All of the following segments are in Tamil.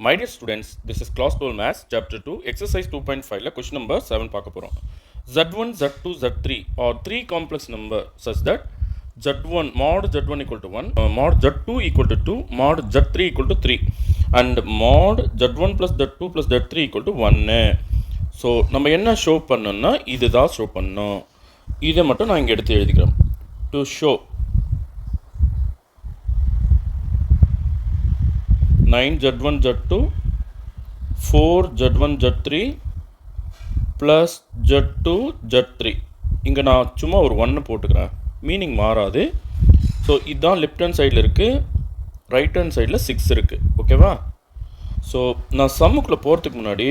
My dear students, this is class 12 maths chapter 2 exercise 2.5 la question number 7 பார்க்க போறோம். Z1 Z2 Z3 are three complex number such that Z1 mod Z1 equal to 1 mod Z2 equal to 2 mod Z3 equal to 3 and mod Z1 plus Z2 plus Z3 equal to 1. So நம்ம என்ன ஷோ பண்ணோம்னா இதுதான் ஷோ பண்ணோம். இதை மட்டும் நான் இங்கே எடுத்து எழுதிக்கிறேன். To show 9Z1 Z2 4Z1 Z3 plus Z2 Z3 இங்கே நான் சும்மா ஒரு 1 போட்டுக்கிறேன், மீனிங் மாறாது. ஸோ இதுதான் லெஃப்ட் ஹேண்ட் சைடில் இருக்குது, ரைட் ஹேண்ட் சைடில் 6 இருக்குது. ஓகேவா? ஸோ நான் சம்முக்குள்ளே போகிறதுக்கு முன்னாடி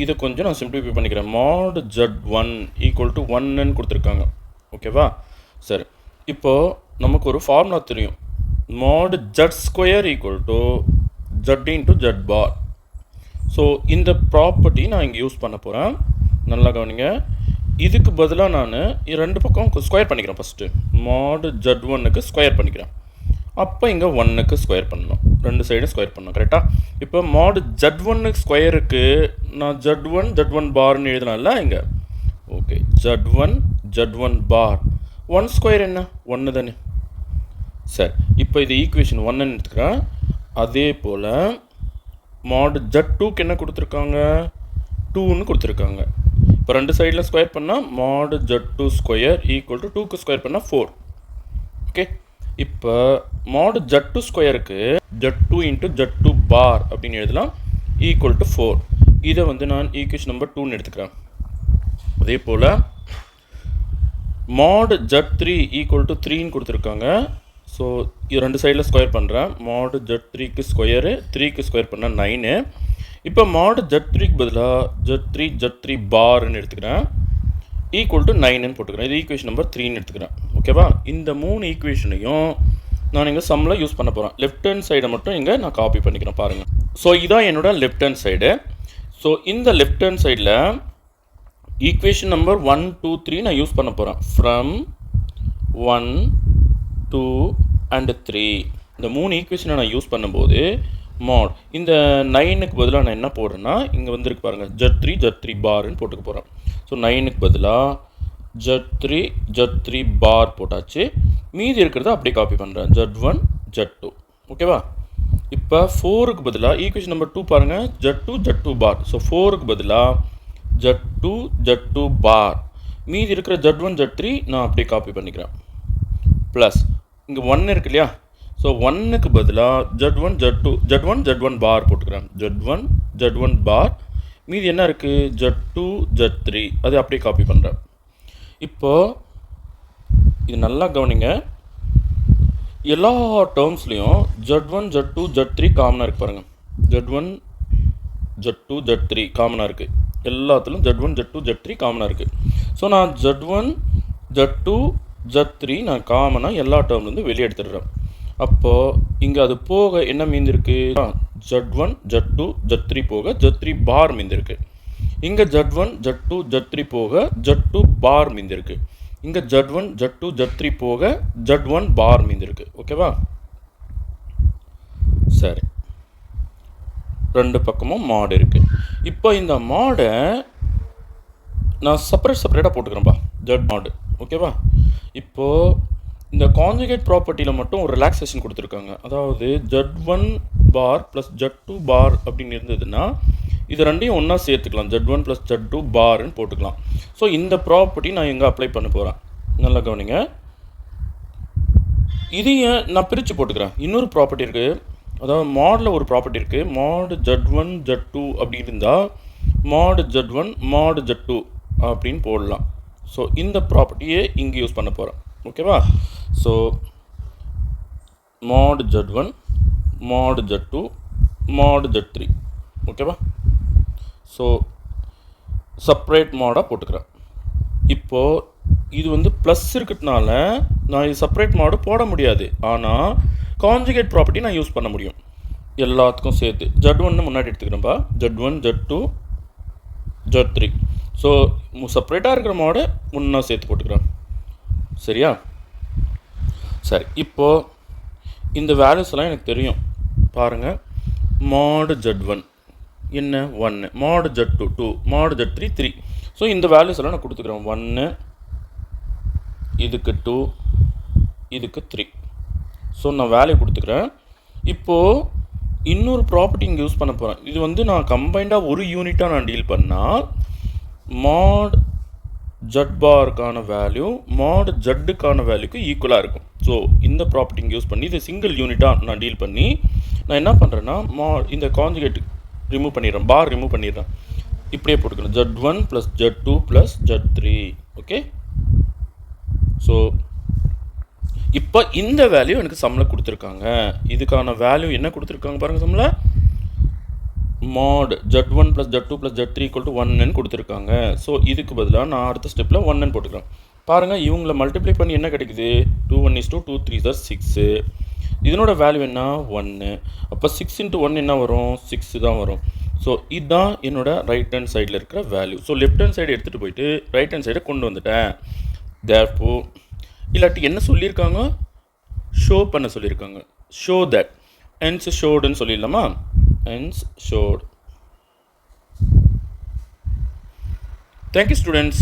இதை கொஞ்சம் நான் சிம்பிளிஃபை பண்ணிக்கிறேன். mod Z1 ஈக்குவல் டு 1ன்னு கொடுத்துருக்காங்க. ஓகேவா? சரி, இப்போது நமக்கு ஒரு ஃபார்முலா தெரியும். mod Z square equal to Z into Z bar. So இந்த ப்ராப்பர்ட்டி நான் இங்கே யூஸ் பண்ண போகிறேன். நல்லா கவனிங்க. இதுக்கு பதிலாக நான் ரெண்டு பக்கம் ஸ்கொயர் பண்ணிக்கிறேன். ஃபஸ்ட்டு mod Z1க்கு ஸ்கொயர் பண்ணிக்கிறேன். அப்போ இங்கே 1க்கு ஸ்கொயர் பண்ணணும், ரெண்டு சைடும் ஸ்கொயர் பண்ணணும். கரெக்டாக? இப்போ mod Z1 ஸ்கொயருக்கு நான் Z1 பார்னு எழுதினால இங்கே ஓகே Z1 பார் 1 ஸ்கொயர் என்ன 1 தானே. சரி, இப்போ இது ஈக்குவேஷன் 1ன்னு எடுத்துக்கிறேன். அதே போல் mod Z2க்கு என்ன கொடுத்துருக்காங்க, 2ன்னு கொடுத்துருக்காங்க. இப்போ ரெண்டு சைடில் ஸ்கொயர் பண்ணால் mod Z2 square equal to 2க்கு ஸ்கொயர் பண்ணால் 4. ஓகே, இப்போ mod Z2 ஸ்கொயருக்கு Z2 இன்ட்டு Z2 பார் அப்படின்னு எழுதலாம், ஈக்குவல் டு 4. இதை வந்து நான் ஈக்குவேஷன் நம்பர் 2ன்னு எடுத்துக்கிறேன். அதே போல் mod Z3 ஈக்குவல் டு 3ன்னு கொடுத்துருக்காங்க. ஸோ இது ரெண்டு சைடில் ஸ்கொயர் பண்ணுறேன். mod Z3க்கு ஸ்கொயரு 3க்கு ஸ்கொயர் பண்ணால் 9. இப்போ mod Z3க்கு பதிலாக Z3 பார்னு எடுத்துக்கிறேன், ஈக்குவல் டு 9ன்னு போட்டுக்கிறேன். இது ஈக்குவேஷன் நம்பர் 3ன்னு எடுத்துக்கிறேன். ஓகேவா? இந்த 3 ஈக்குவேஷனையும் நான் இங்கே சம்மில் யூஸ் பண்ண போகிறேன். லெஃப்ட் ஹேண்ட் சைடை மட்டும் இங்கே நான் காப்பி பண்ணிக்கிறேன். பாருங்கள். ஸோ இதான் என்னோட லெஃப்ட் ஹேண்ட் சைடு. ஸோ இந்த லெஃப்ட் ஹேண்ட் சைடில் ஈக்குவேஷன் நம்பர் 1 2 3 நான் யூஸ் பண்ண போகிறேன். ஃப்ரம் 1 2 and 3 இந்த 3 ஈக்குவேஷனை நான் யூஸ் பண்ணும்போது mod இந்த 9க்கு பதிலாக நான் என்ன போடுறேன்னா இங்கே வந்துருக்கு பாருங்கள், Z3 பார்னு போட்டுக்க போகிறேன். ஸோ 9க்கு பதிலாக Z3 பார் போட்டாச்சு. மீதி இருக்கிறத அப்படியே காப்பி பண்ணுறேன், Z1 Z2. ஓகேவா? இப்போ 4க்கு பதிலாக ஈக்குவேஷன் நம்பர் 2 பாருங்கள், Z2 பார். ஸோ 4க்கு பதிலாக Z2 பார். மீதி இருக்கிற Z1 Z3 நான் அப்படியே காப்பி பண்ணிக்கிறேன். ப்ளஸ் இங்கே 1 இருக்கு இல்லையா? ஸோ 1க்கு பதிலாக Z1 பார் போட்டுக்கிறேன், Z1 பார். மீதி என்ன இருக்குது, Z2 Z3, அது அப்படியே காப்பி பண்ணுறேன். இப்போது இது நல்லா கவனிங்க. எல்லா டேர்ம்ஸ்லேயும் Z1 Z2 Z3 காமனாக இருக்குது பாருங்கள். Z1 Z2 Z3 காமனாக இருக்குது. எல்லாத்துலையும் Z1 Z2 Z3 காமனாக இருக்குது. ஸோ நான் Z1 Z2 Z3 நான் காமனாக எல்லா டேர்ம்லேருந்து வெளியே எடுத்துடுறேன். அப்போது இங்கே அது போக என்ன மீந்திருக்கு, Z1 Z2 Z3 போக Z3 பார் மீந்திருக்கு. இங்கே Z1 Z2 Z3 போக Z2 பார் மீந்திருக்கு. இங்கே Z1 Z2 Z3 போக Z1 பார் மீந்திருக்கு. ஓகேவா? சரி, ரெண்டு பக்கமும் மாடு இருக்குது. இப்போ இந்த மாடை நான் செப்பரேட்டாக போட்டுக்கிறேன்ப்பா, Z மாடு. ஓகேவா? இப்போது இந்த கான்ஜுகேட் ப்ராப்பர்ட்டியில் மட்டும் ஒரு ரிலாக்ஸேஷன் கொடுத்துருக்காங்க. அதாவது Z1 பார் ப்ளஸ் Z2 பார் அப்படின்னு இருந்ததுன்னா இது ரெண்டையும் ஒன்றா சேர்த்துக்கலாம், Z1 ப்ளஸ் Z2 பார்னு போட்டுக்கலாம். ஸோ இந்த ப்ராப்பர்ட்டி நான் எங்கே அப்ளை பண்ண போகிறேன், நல்லா கவனிங்க. இதையும் நான் பிரித்து போட்டுக்கிறேன். இன்னொரு ப்ராப்பர்ட்டி இருக்குது, அதாவது மாடில் ஒரு ப்ராப்பர்ட்டி இருக்குது. mod Z1 Z2 அப்படி இருந்தால் mod Z1 mod Z2 அப்படின்னு போடலாம். ஸோ இந்த ப்ராப்பர்ட்டியை இங்கே யூஸ் பண்ண போகிறேன். ஓகேவா? So mod Z1 mod Z2 mod Z3. ஓகேவா? ஸோ செப்பரேட் மாடாக போட்டுக்கிறேன். இப்போது இது வந்து ப்ளஸ் இருக்கிறதுனால நான் இது செப்பரேட் மாடு போட முடியாது. ஆனால் கான்ஜுகேட் ப்ராப்பர்ட்டி நான் யூஸ் பண்ண முடியும். எல்லாத்துக்கும் சேர்த்து Z1 முன்னாடி எடுத்துக்கிறேன்ப்பா, Z1 Z2 Z3. ஸோ செப்பரேட்டாக இருக்கிற மாடை ஒன்றா சேர்த்து போட்டுக்கிறேன். சரியா? சரி, இப்போது இந்த வேல்யூஸ் எல்லாம் எனக்கு தெரியும். பாருங்கள், mod z1 என்ன 1 mod z2 2 mod z3 3. So இந்த வேல்யூஸ் எல்லாம் நான் கொடுத்துக்கிறேன். 1 இதுக்கு 2 இதுக்கு 3. ஸோ நான் வேல்யூ கொடுத்துக்கிறேன். இப்போது இன்னொரு ப்ராப்பர்ட்டி இங்கே யூஸ் பண்ண போகிறேன். இது வந்து நான் கம்பைண்டாக ஒரு யூனிட்டாக நான் டீல் பண்ணால் mod z பாருக்கான வேல்யூ mod zக்கான வேல்யூக்கு ஈக்குவலாக இருக்கும். ஸோ இந்த ப்ராப்பர்ட்டி இங்கே யூஸ் பண்ணி இது சிங்கிள் யூனிட்டாக நான் டீல் பண்ணி நான் என்ன பண்ணுறேன்னா இந்த கான்ஜுகேட் ரிமூவ் பண்ணிடுறேன், பார் ரிமூவ் பண்ணிடுறேன். இப்படியே போட்டுக்கணும் z1 + z2 + z3. Okay, so இப்போ இந்த வேல்யூ எனக்கு சம்மில் கொடுத்துருக்காங்க. இதுக்கான வேல்யூ என்ன கொடுத்துருக்காங்க பாருங்கள், சம்மில் mod z1 + z2 + z3 = 1ன்னு கொடுத்துருக்காங்க. ஸோ இதுக்கு பதிலாக நான் அடுத்த ஸ்டெப்பில் 1ன்னு போட்டுக்கிறேன். பாருங்கள், இவங்களை மல்டிப்ளை பண்ணி என்ன கிடைக்குது, 2 1 is 2 2 3 is 6. இதனோட வேல்யூ என்ன 1. அப்போ 6 × 1 என்ன வரும், 6 தான் வரும். ஸோ இதுதான் என்னோட ரைட் ஹேண்ட் சைடில் இருக்கிற value. So left hand side எடுத்துகிட்டு போயிட்டு ரைட் ஹேண்ட் சைடை கொண்டு வந்துட்டேன். தேர்ஃபோர் இல்லாட்டி என்ன சொல்லியிருக்காங்க, ஷோ பண்ண சொல்லியிருக்காங்க. ஷோ தட் hence showedன்னு சொல்லிடலாமா, hence showed. Thank you students.